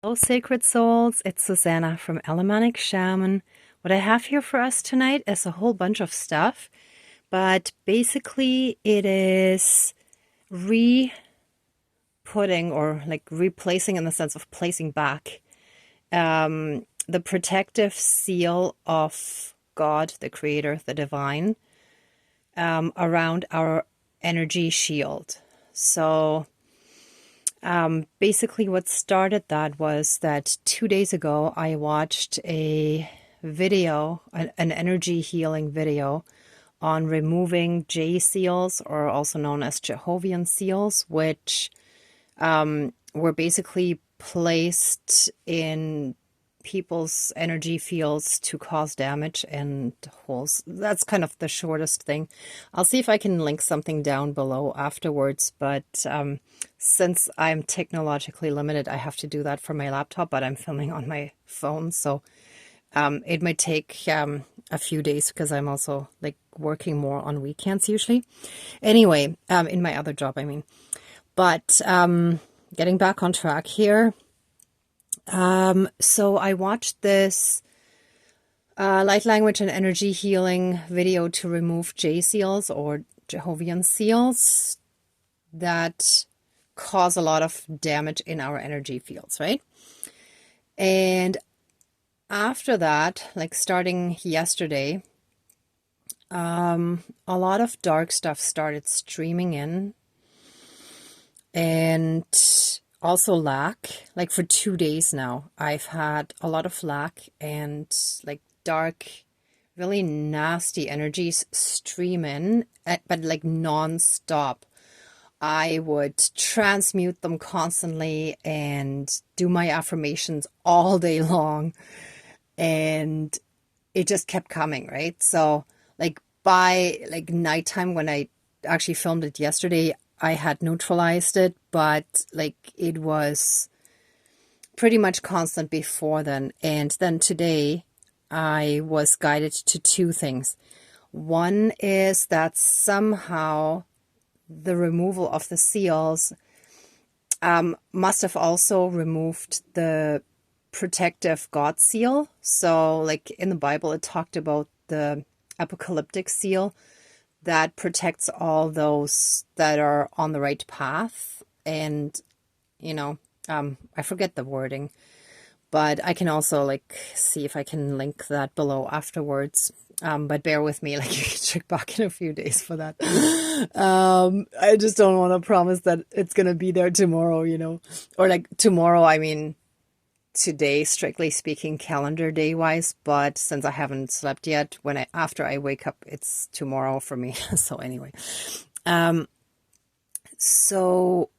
Hello, Sacred Souls. It's Susanna from Alamanic Shaman. What I have here for us tonight is a whole bunch of stuff, but basically it is re-putting or like replacing in the sense of placing back the protective seal of God, the Creator, the Divine, around our energy shield. So basically what started that was that 2 days ago, I watched a video, an energy healing video on removing J seals, or also known as Jehovian seals, which were basically placed in people's energy fields to cause damage and holes. That's kind of the shortest thing. I'll see if I can link something down below afterwards, but since I'm technologically limited, I have to do that from my laptop, but I'm filming on my phone, so it might take a few days because I'm also like working more on weekends usually. Anyway, in my other job, I mean. But getting back on track here. So I watched this light language and energy healing video to remove J seals or Jehovian seals that cause a lot of damage in our energy fields, right? And after that, like starting yesterday, a lot of dark stuff started streaming in, and also lack. Like for 2 days now, I've had a lot of lack and like dark, really nasty energies stream in, but like non-stop. I would transmute them constantly and do my affirmations all day long, and it just kept coming, right? So like by like nighttime, when I actually filmed it yesterday, I had neutralized it, but like it was pretty much constant before then. And then today I was guided to two things. One is that somehow the removal of the seals must have also removed the protective God seal. So like in the Bible, it talked about the apocalyptic seal that protects all those that are on the right path. And, you know, I forget the wording, but I can also like see if I can link that below afterwards. But bear with me, like you can check back in a few days for that. I just don't want to promise that it's going to be there tomorrow, you know, or like tomorrow, I mean, today, strictly speaking, calendar day wise, but since I haven't slept yet, after I wake up, it's tomorrow for me. So anyway, so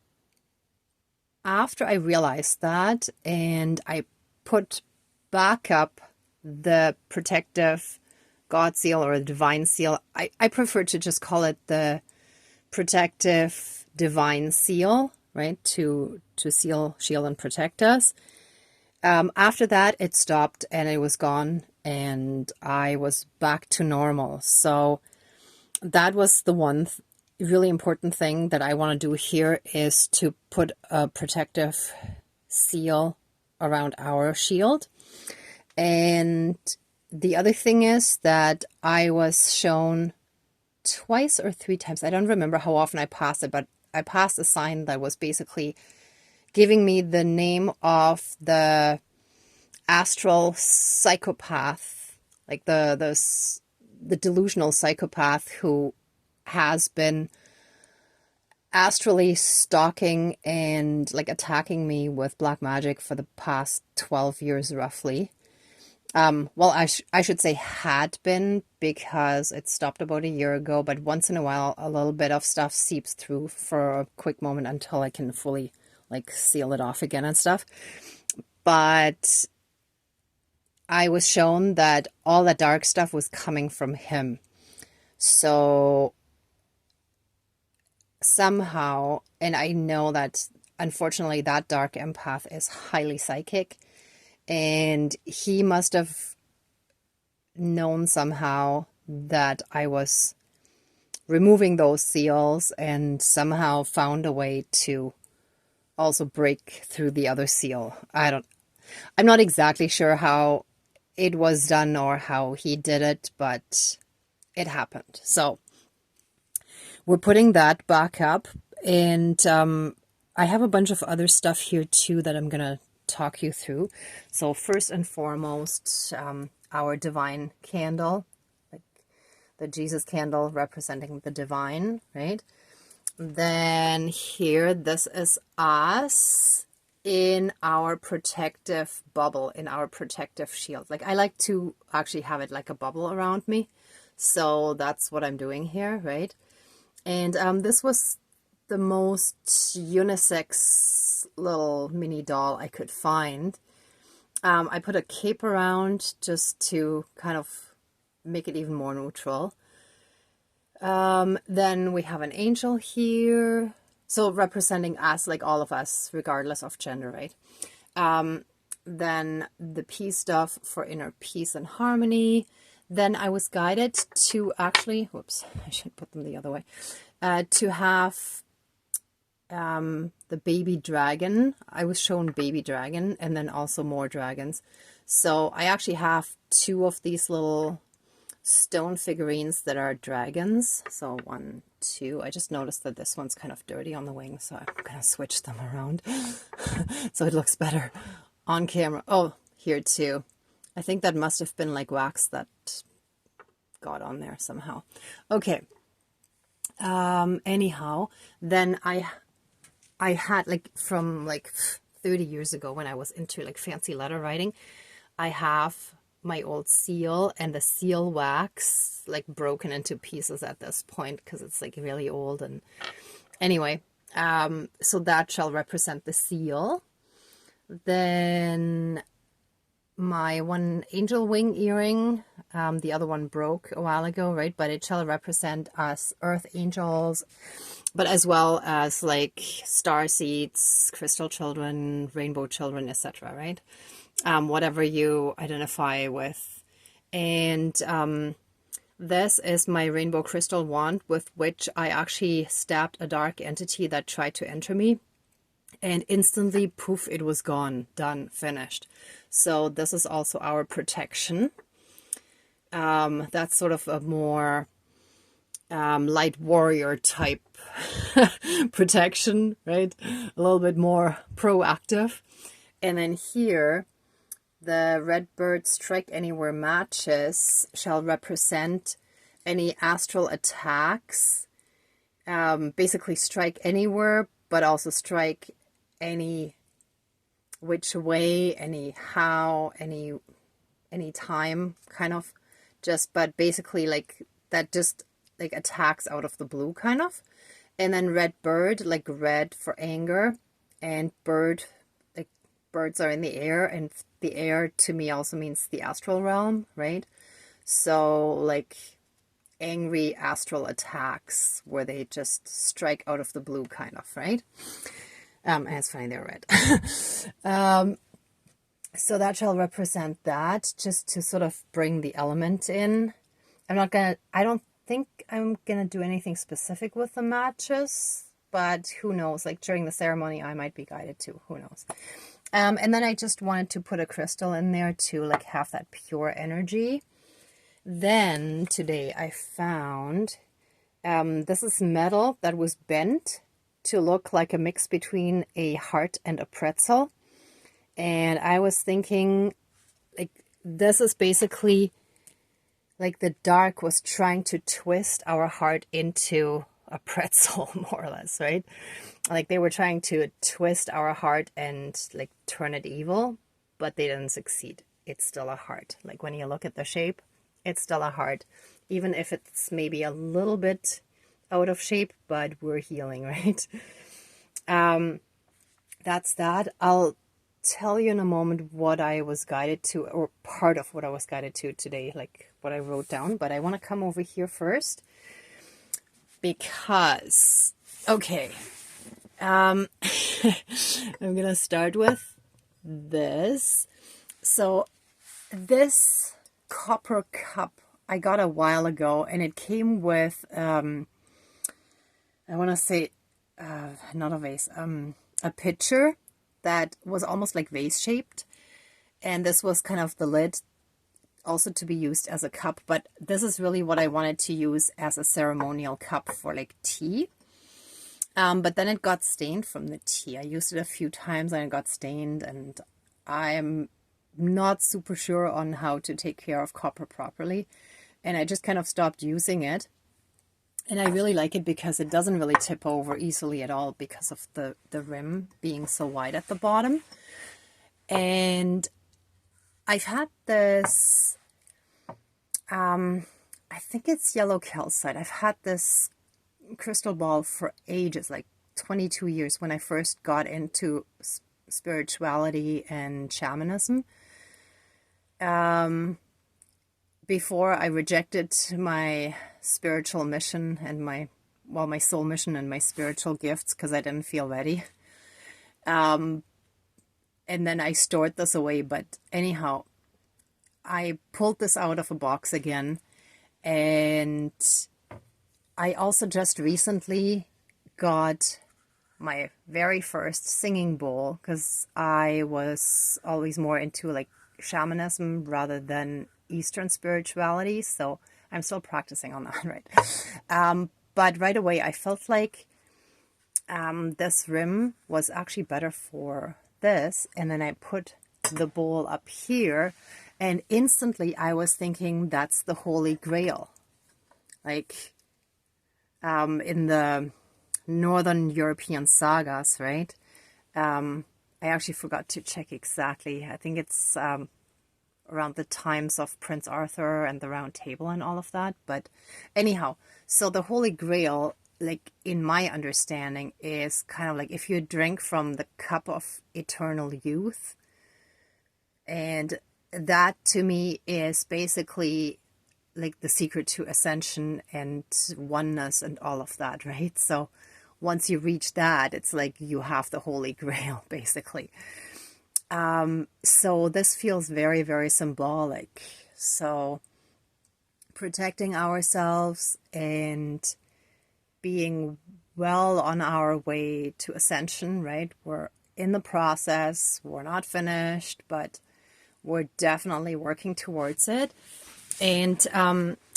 after I realized that, and I put back up the protective God seal or the divine seal, I prefer to just call it the protective divine seal, right? To seal, shield, and protect us. After that, it stopped and it was gone, and I was back to normal. So that was the one really important thing that I want to do here, is to put a protective seal around our shield. And the other thing is that I was shown twice or 3 times. I don't remember how often I passed it, but I passed a sign that was basically giving me the name of the astral psychopath, like the delusional psychopath who has been astrally stalking and like attacking me with black magic for the past 12 years roughly. Well, I should say had been, because it stopped about a year ago, but once in a while a little bit of stuff seeps through for a quick moment until I can fully like seal it off again and stuff. But I was shown that all that dark stuff was coming from him. So somehow, and I know that unfortunately that dark empath is highly psychic, and he must have known somehow that I was removing those seals and somehow found a way to also break through the other seal. I'm not exactly sure how it was done or how he did it, but it happened. So we're putting that back up, and I have a bunch of other stuff here too that I'm gonna talk you through. So first and foremost, our divine candle, like the Jesus candle representing the divine, right? Then here, this is us in our protective bubble, in our protective shield. Like, I like to actually have it like a bubble around me. So that's what I'm doing here, right? And this was the most unisex little mini doll I could find. I put a cape around just to kind of make it even more neutral. Then we have an angel here. So representing us, like all of us, regardless of gender, right? Then the peace stuff for inner peace and harmony. Then I was guided to actually, whoops, I should put them the other way, to have the baby dragon. I was shown baby dragon and then also more dragons. So I actually have two of these little stone figurines that are dragons. So 1, 2. I just noticed that this one's kind of dirty on the wing, so I'm gonna switch them around so it looks better on camera. Oh, here too. I think that must have been like wax that got on there somehow. Okay. Anyhow, then I had like from like 30 years ago when I was into like fancy letter writing, I have my old seal and the seal wax like broken into pieces at this point because it's like really old. And anyway, so that shall represent the seal. Then my one angel wing earring, the other one broke a while ago, right? But it shall represent us earth angels, but as well as like star seeds, crystal children, rainbow children, etc., right? Whatever you identify with. And this is my rainbow crystal wand with which I actually stabbed a dark entity that tried to enter me. And instantly, poof, it was gone, done, finished. So this is also our protection. That's sort of a more light warrior type protection, right? A little bit more proactive. And then here, the red bird strike anywhere matches shall represent any astral attacks. Basically strike anywhere, but also strike any which way, any how, any time, kind of. Just, but basically like that just like attacks out of the blue, kind of. And then red bird, like red for anger, and bird, like birds are in the air, and the air to me also means the astral realm, right? So like angry astral attacks where they just strike out of the blue, kind of, right? And it's funny they're red. So that shall represent that, just to sort of bring the element in. I don't think I'm gonna do anything specific with the matches, but who knows? Like during the ceremony, I might be guided to, who knows? And then I just wanted to put a crystal in there to like have that pure energy. Then today I found, this is metal that was bent to look like a mix between a heart and a pretzel. And I was thinking, like, this is basically like the dark was trying to twist our heart into a pretzel, more or less, right? Like they were trying to twist our heart and like turn it evil, but they didn't succeed. It's still a heart. Like when you look at the shape, it's still a heart, even if it's maybe a little bit out of shape, but we're healing, right? That's that. I'll tell you in a moment what I was guided to, or part of what I was guided to today, like what I wrote down. But I want to come over here first because, okay, I'm gonna start with this. So this copper cup I got a while ago, and it came with I want to say not a vase, a pitcher that was almost like vase shaped. And this was kind of the lid also to be used as a cup. But this is really what I wanted to use as a ceremonial cup for like tea. But then it got stained from the tea. I used it a few times and it got stained, and I'm not super sure on how to take care of copper properly. And I just kind of stopped using it. And I really like it because it doesn't really tip over easily at all because of the rim being so wide at the bottom. And I've had this, I think it's yellow calcite. I've had this crystal ball for ages, like 22 years, when I first got into spirituality and shamanism. Before I rejected my spiritual mission and my soul mission and my spiritual gifts because I didn't feel ready. And then I stored this away. But anyhow, I pulled this out of a box again. And I also just recently got my very first singing bowl because I was always more into like shamanism rather than Eastern spirituality. So I'm still practicing on that, right? But right away I felt like this rim was actually better for this. And then I put the bowl up here and instantly I was thinking that's the Holy Grail. Like in the Northern European sagas, right? I actually forgot to check exactly. I think it's around the times of Prince Arthur and the Round Table and all of that. But anyhow, so the Holy Grail, like in my understanding, is kind of like if you drink from the cup of eternal youth. And that to me is basically like the secret to ascension and oneness and all of that, right? So once you reach that, it's like you have the Holy Grail, basically. So this feels very, very symbolic. So protecting ourselves and being well on our way to ascension, right? We're in the process. We're not finished, but we're definitely working towards it. And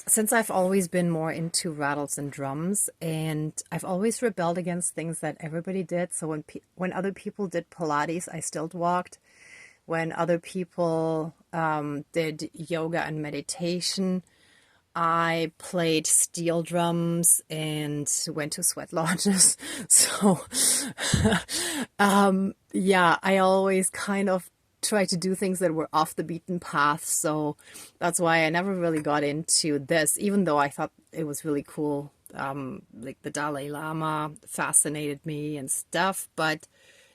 since I've always been more into rattles and drums, and I've always rebelled against things that everybody did. So when other people did Pilates, I still walked. When other people did yoga and meditation, I played steel drums and went to sweat lodges. So, yeah, I always kind of try to do things that were off the beaten path. So that's why I never really got into this, even though I thought it was really cool. Like the Dalai Lama fascinated me and stuff, but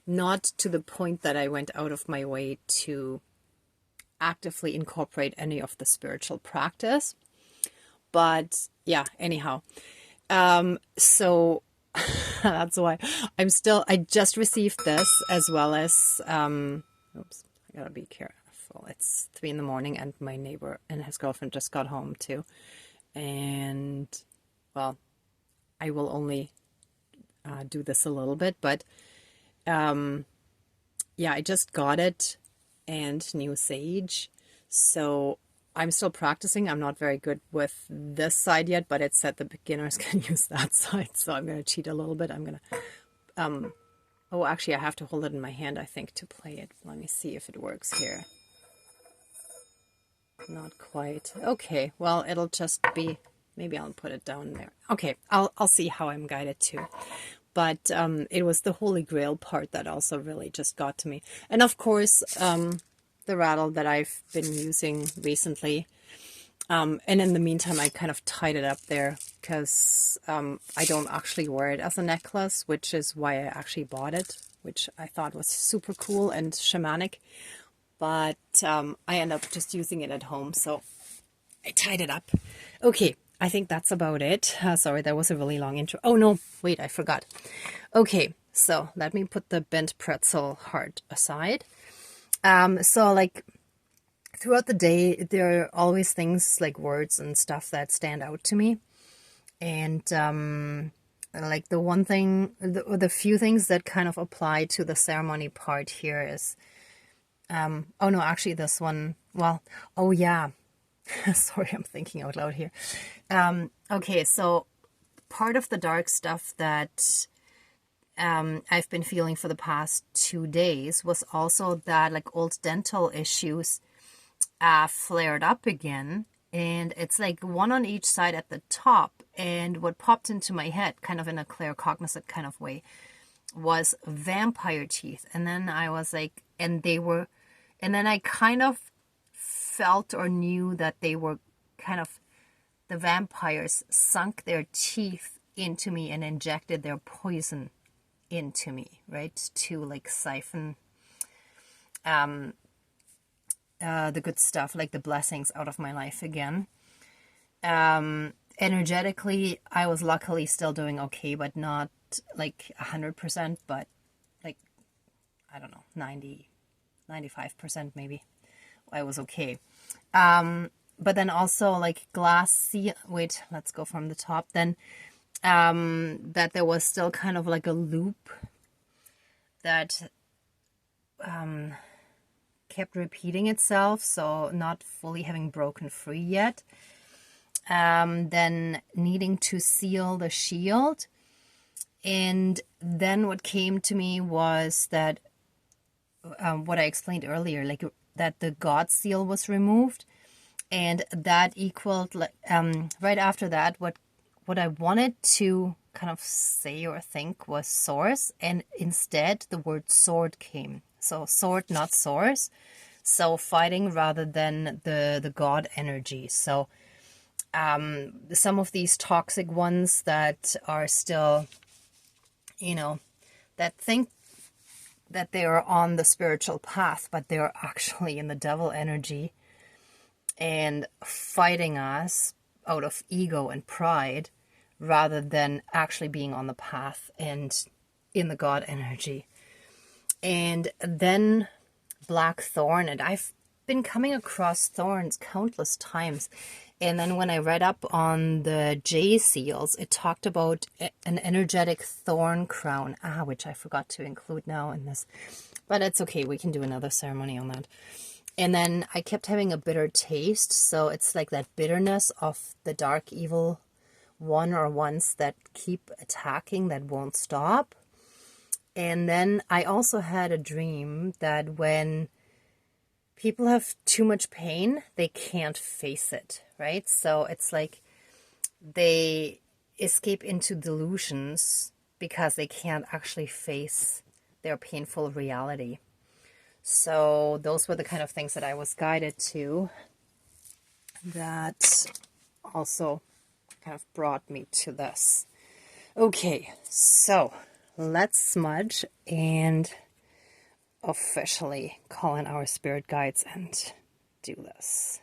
not to the point that I went out of my way to actively incorporate any of the spiritual practice. But yeah, anyhow, so that's why I just received this as well as, oops, I gotta be careful. It's 3 a.m. and my neighbor and his girlfriend just got home too. And well, I will only do this a little bit, but yeah, I just got it and new sage. So I'm still practicing. I'm not very good with this side yet, but it said the beginners can use that side. So I'm going to cheat a little bit. I'm going to, oh, actually I have to hold it in my hand, I think, to play it. Let me see if it works here. Not quite. Okay, well, it'll just be, maybe I'll put it down there. Okay, I'll see how I'm guided to. But it was the Holy Grail part that also really just got to me. And of course, the rattle that I've been using recently. And in the meantime, I kind of tied it up there because I don't actually wear it as a necklace, which is why I actually bought it, which I thought was super cool and shamanic. But I end up just using it at home, so I tied it up. Okay, I think that's about it. Sorry, that was a really long intro. Oh no, wait, I forgot. Okay, so let me put the bent pretzel heart aside. So like throughout the day, there are always things like words and stuff that stand out to me. And like the one thing, the few things that kind of apply to the ceremony part here is, oh no, actually this one, well, oh yeah, sorry, I'm thinking out loud here. Okay, so part of the dark stuff that I've been feeling for the past 2 days was also that like old dental issues flared up again, and it's like one on each side at the top. And what popped into my head, kind of in a claircognizant kind of way, was vampire teeth. And then I was like, and then I kind of felt or knew that they were kind of, the vampires sunk their teeth into me and injected their poison into me, right? To like siphon the good stuff, like the blessings out of my life again. Energetically, I was luckily still doing okay, but not like 100%, but like, I don't know, 95% maybe. I was okay. But then also like wait, let's go from the top then. That there was still kind of like a loop that kept repeating itself, so not fully having broken free yet. Then needing to seal the shield. And then what came to me was that what I explained earlier, like that the God seal was removed, and that equaled right after that what I wanted to kind of say or think was source, and instead the word sword came. So sword, not source. So fighting rather than the God energy. So some of these toxic ones that are still, that think that they are on the spiritual path, but they're actually in the devil energy and fighting us out of ego and pride rather than actually being on the path and in the God energy. And then black thorn, and I've been coming across thorns countless times. And then when I read up on the J seals, it talked about an energetic thorn crown, which I forgot to include now in this. But it's okay, we can do another ceremony on that. And then I kept having a bitter taste, so it's like that bitterness of the dark evil one or ones that keep attacking, that won't stop. And then I also had a dream that when people have too much pain, they can't face it, right? So it's like they escape into delusions because they can't actually face their painful reality. So those were the kind of things that I was guided to that also kind of brought me to this. Okay, so let's smudge and officially call in our spirit guides and do this.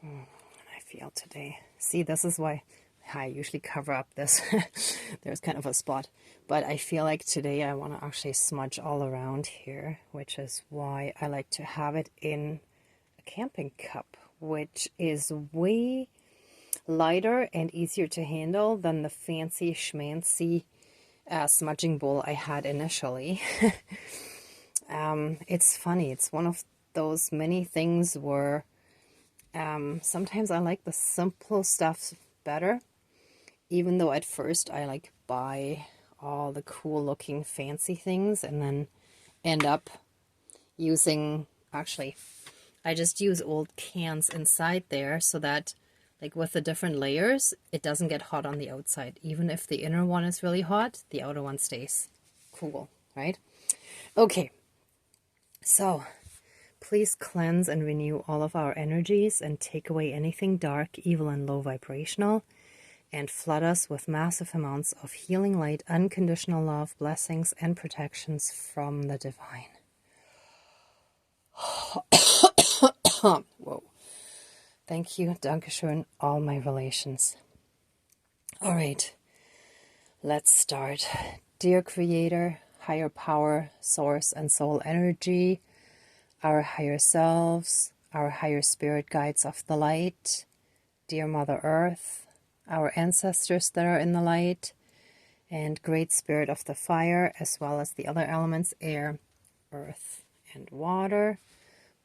I feel today. See, this is why I usually cover up this. There's kind of a spot. But I feel like today I want to actually smudge all around here, which is why I like to have it in a camping cup, which is way lighter and easier to handle than the fancy schmancy smudging bowl I had initially. It's funny. It's one of those many things where sometimes I like the simple stuff better, even though at first I like buy all the cool looking fancy things and then end up using, actually, I just use old cans inside there so that like with the different layers, it doesn't get hot on the outside. Even if the inner one is really hot, the outer one stays cool, right? Okay, so please cleanse and renew all of our energies and take away anything dark, evil, and low vibrational, and flood us with massive amounts of healing light, unconditional love, blessings, and protections from the divine. Whoa. Thank you, Dankeschön, all my relations. All right, let's start. Dear Creator, higher power, source, and soul energy, our higher selves, our higher spirit guides of the light, dear Mother Earth, our ancestors that are in the light, and Great Spirit of the fire, as well as the other elements, air, earth, and water.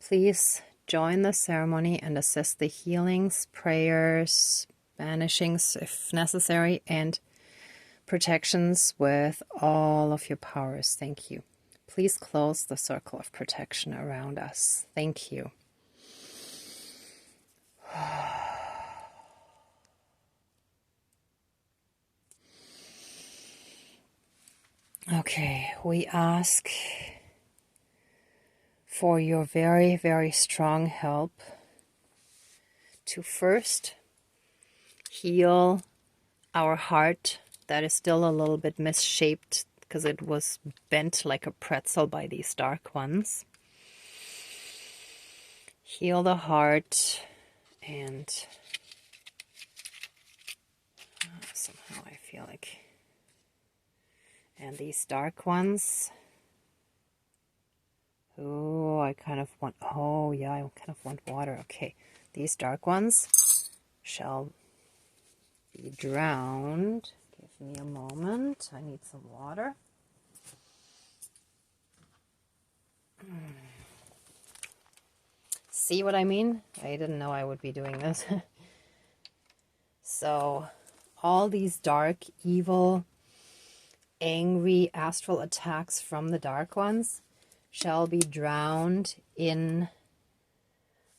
Please join the ceremony and assist the healings, prayers, banishings if necessary, and protections with all of your powers. Thank you. Please close the circle of protection around us. Thank you. Okay, we ask for your very, very strong help to first heal our heart that is still a little bit misshaped because it was bent like a pretzel by these dark ones. Heal the heart, and somehow I feel like, and these dark ones, oh, I kind of want, oh yeah, I kind of want water. Okay, these dark ones shall be drowned. Give me a moment, I need some water. See what I mean? I didn't know I would be doing this. So, all these dark, evil, angry astral attacks from the dark ones shall be drowned in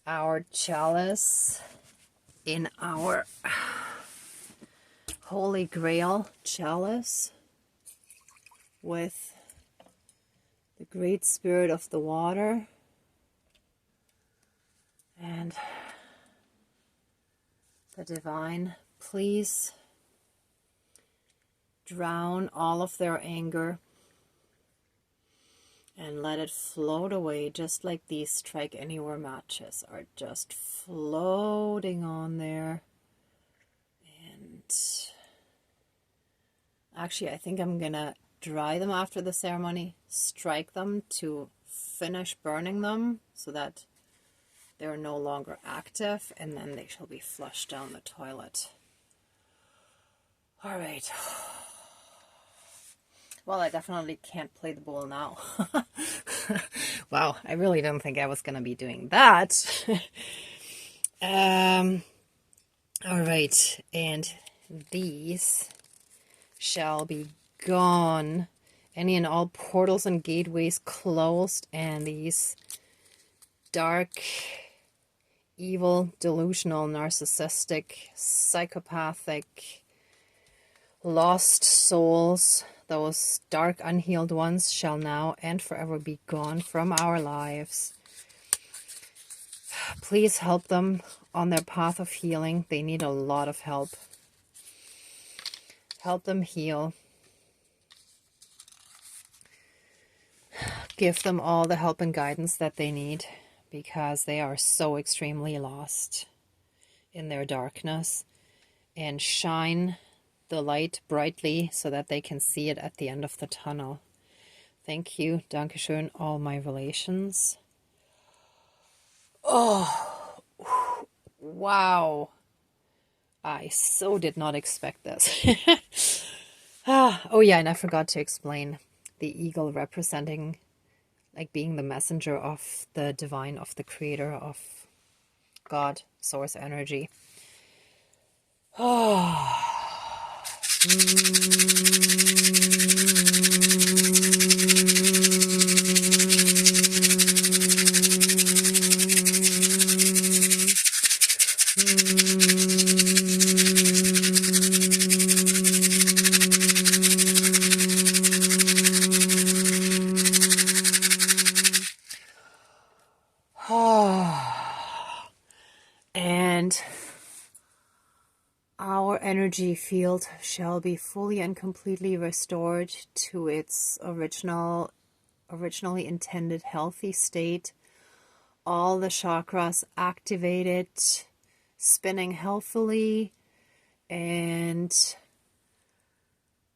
our chalice, in our Holy Grail chalice, with the Great Spirit of the water and the divine. Please drown all of their anger and let it float away, just like these Strike Anywhere matches are just floating on there. And actually, I think I'm gonna dry them after the ceremony, strike them to finish burning them so that they're no longer active, and then they shall be flushed down the toilet. All right. Well, I definitely can't play the bowl now. Wow, I really don't think I was going to be doing that. All right, and these shall be gone. Any and all portals and gateways closed, and these dark, evil, delusional, narcissistic, psychopathic, lost souls, those dark, unhealed ones, shall now and forever be gone from our lives. Please help them on their path of healing. They need a lot of help. Help them heal. Give them all the help and guidance that they need, because they are so extremely lost in their darkness. And shine the light brightly so that they can see it at the end of the tunnel. Thank you. Dankeschön, all my relations. Oh, wow. I so did not expect this. Oh yeah, and I forgot to explain the eagle representing, like, being the messenger of the divine, of the creator, of God, source energy. Oh. And our energy field shall be fully and completely restored to its originally intended healthy state. All the chakras activated, spinning healthily, and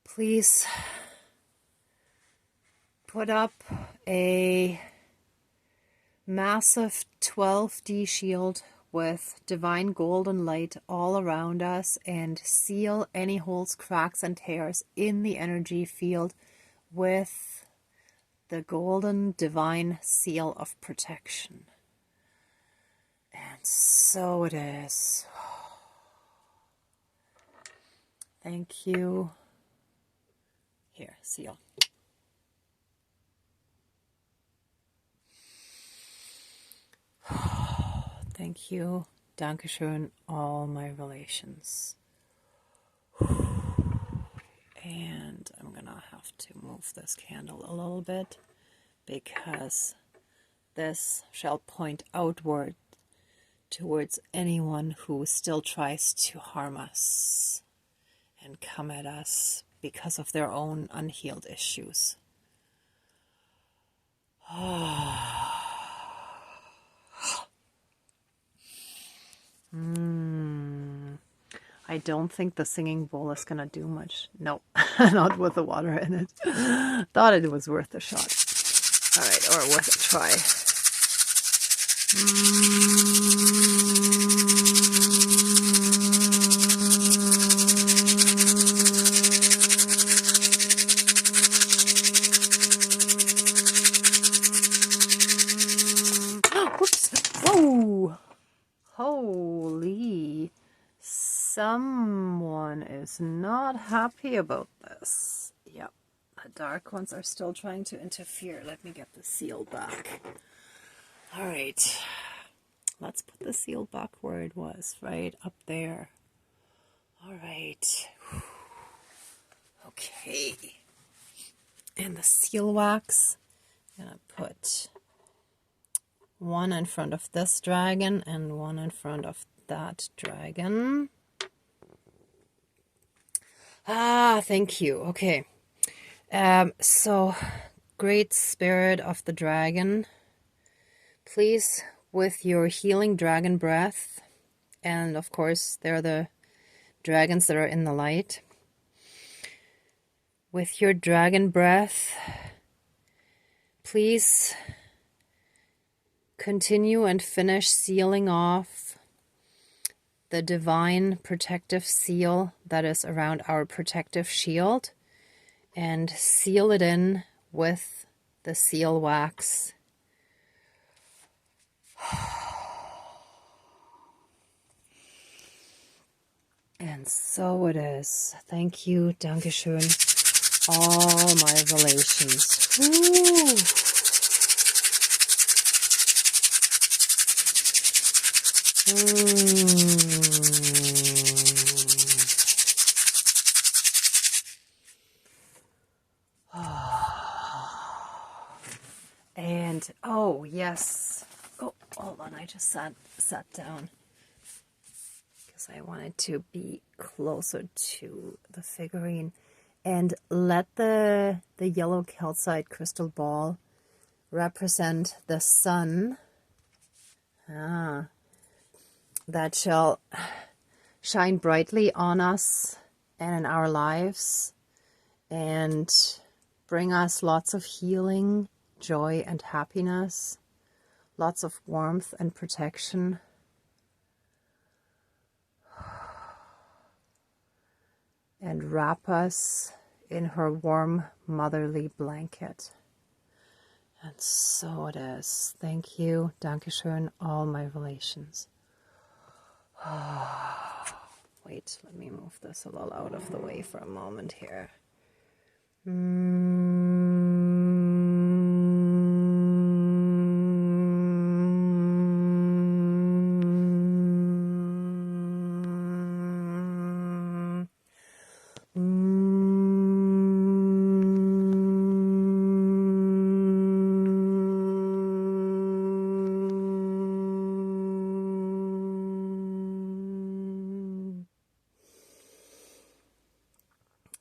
please put up a massive 12D shield with divine golden light all around us, and seal any holes, cracks, and tears in the energy field with the golden divine seal of protection. And so it is. Thank you. Here, seal. Thank you. Dankeschön, all my relations. And I'm gonna have to move this candle a little bit because this shall point outward towards anyone who still tries to harm us and come at us because of their own unhealed issues. I don't think the singing bowl is gonna do much. No, not with the water in it. Thought it was worth a shot. All right, or worth a try. Whoops! Whoa! Holy! Someone is not happy about this. Yep, the dark ones are still trying to interfere. Let me get the seal back. All right, let's put the seal back where it was, right up there. All right. Okay. And the seal wax, I'm gonna put one in front of this dragon and one in front of that dragon. Thank you. Okay. So, great spirit of the dragon, please, with your healing dragon breath, and of course, they're the dragons that are in the light. With your dragon breath, please continue and finish sealing off the divine protective seal that is around our protective shield, and seal it in with the seal wax. And so it is. Thank you, Dankeschön, all my relations. Woo. And oh yes, oh hold on, I just sat down because I wanted to be closer to the figurine, and let the yellow calcite crystal ball represent the sun that shall shine brightly on us and in our lives and bring us lots of healing, joy, and happiness, lots of warmth and protection. And wrap us in her warm motherly blanket. And so it is. Thank you, Dankeschön, all my relations. Wait, let me move this a little out of the way for a moment here.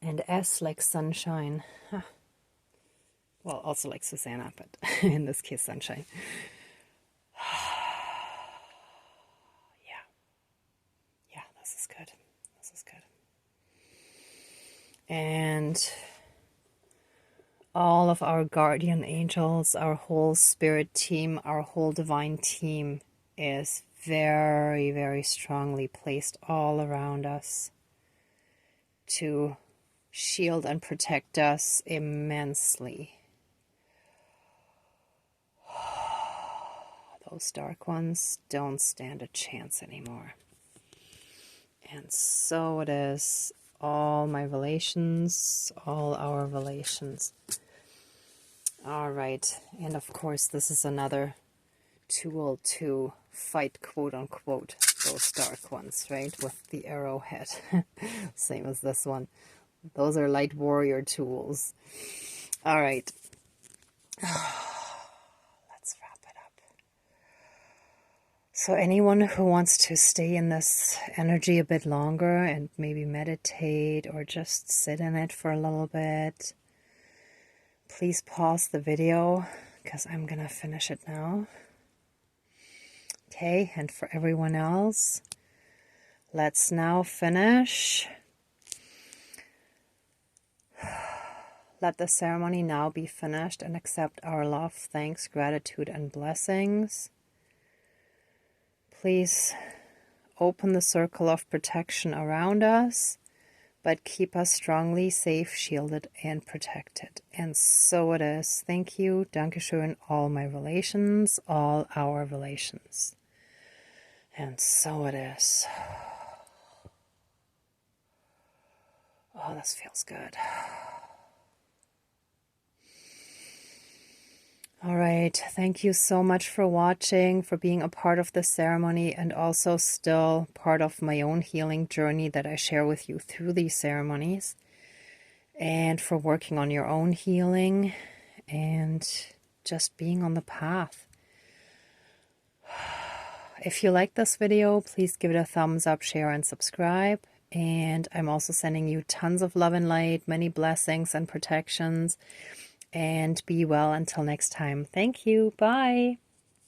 And S like sunshine. Huh. Well, also like Susanna, but in this case, sunshine. Yeah, this is good. This is good. And all of our guardian angels, our whole spirit team, our whole divine team is very, very strongly placed all around us to shield and protect us immensely. Those dark ones don't stand a chance anymore. And so it is. All my relations, all our relations. All right. And of course, this is another tool to fight, quote unquote, those dark ones, right? With the arrowhead. Same as this one. Those are light warrior tools. All right. Let's wrap it up. So anyone who wants to stay in this energy a bit longer and maybe meditate or just sit in it for a little bit, please pause the video because I'm going to finish it now. Okay, and for everyone else, let's now finish. Let the ceremony now be finished and accept our love, thanks, gratitude, and blessings. Please open the circle of protection around us, but keep us strongly safe, shielded, and protected. And so it is. Thank you. Dankeschön, all my relations, all our relations. And so it is. Oh, this feels good. All right, thank you so much for watching, for being a part of the ceremony, and also still part of my own healing journey that I share with you through these ceremonies, and for working on your own healing and just being on the path. If you like this video, please give it a thumbs up, share, and subscribe. And I'm also sending you tons of love and light, many blessings and protections. And be well until next time. Thank you. Bye.